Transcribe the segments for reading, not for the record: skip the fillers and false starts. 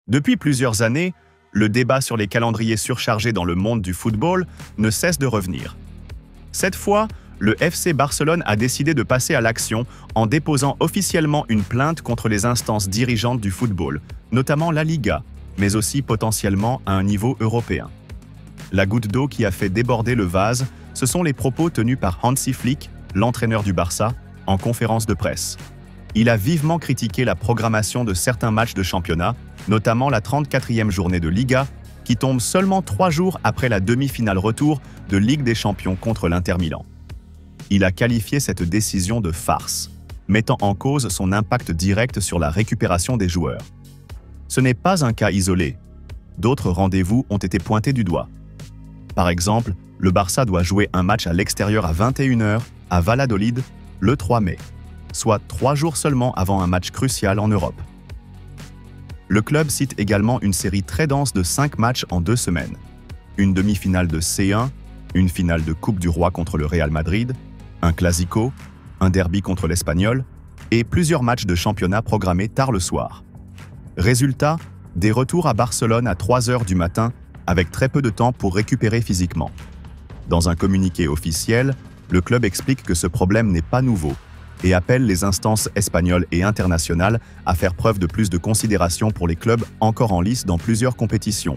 Depuis plusieurs années, le débat sur les calendriers surchargés dans le monde du football ne cesse de revenir. Cette fois, le FC Barcelone a décidé de passer à l'action en déposant officiellement une plainte contre les instances dirigeantes du football, notamment la Liga, mais aussi potentiellement à un niveau européen. La goutte d'eau qui a fait déborder le vase, ce sont les propos tenus par Hansi Flick, l'entraîneur du Barça, en conférence de presse. Il a vivement critiqué la programmation de certains matchs de championnat, notamment la 34e journée de Liga, qui tombe seulement 3 jours après la demi-finale retour de Ligue des Champions contre l'Inter Milan. Il a qualifié cette décision de farce, mettant en cause son impact direct sur la récupération des joueurs. Ce n'est pas un cas isolé. D'autres rendez-vous ont été pointés du doigt. Par exemple, le Barça doit jouer un match à l'extérieur à 21 h à Valladolid le 3 mai, soit 3 jours seulement avant un match crucial en Europe. Le club cite également une série très dense de 5 matchs en 2 semaines. Une demi-finale de C1, une finale de Coupe du Roi contre le Real Madrid, un Clasico, un derby contre l'Espagnol et plusieurs matchs de championnat programmés tard le soir. Résultat, des retours à Barcelone à 3 h du matin avec très peu de temps pour récupérer physiquement. Dans un communiqué officiel, le club explique que ce problème n'est pas nouveau et appelle les instances espagnoles et internationales à faire preuve de plus de considération pour les clubs encore en lice dans plusieurs compétitions.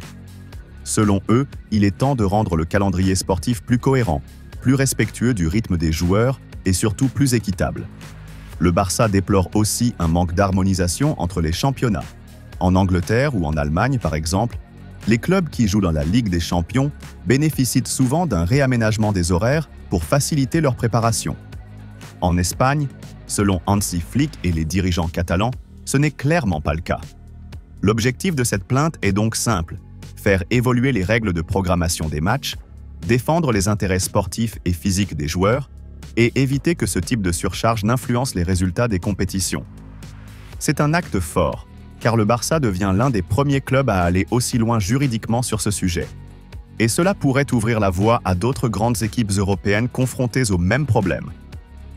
Selon eux, il est temps de rendre le calendrier sportif plus cohérent, plus respectueux du rythme des joueurs et surtout plus équitable. Le Barça déplore aussi un manque d'harmonisation entre les championnats. En Angleterre ou en Allemagne, par exemple, les clubs qui jouent dans la Ligue des Champions bénéficient souvent d'un réaménagement des horaires pour faciliter leur préparation. En Espagne, selon Hansi Flick et les dirigeants catalans, ce n'est clairement pas le cas. L'objectif de cette plainte est donc simple, faire évoluer les règles de programmation des matchs, défendre les intérêts sportifs et physiques des joueurs et éviter que ce type de surcharge n'influence les résultats des compétitions. C'est un acte fort, car le Barça devient l'un des premiers clubs à aller aussi loin juridiquement sur ce sujet. Et cela pourrait ouvrir la voie à d'autres grandes équipes européennes confrontées au même problème.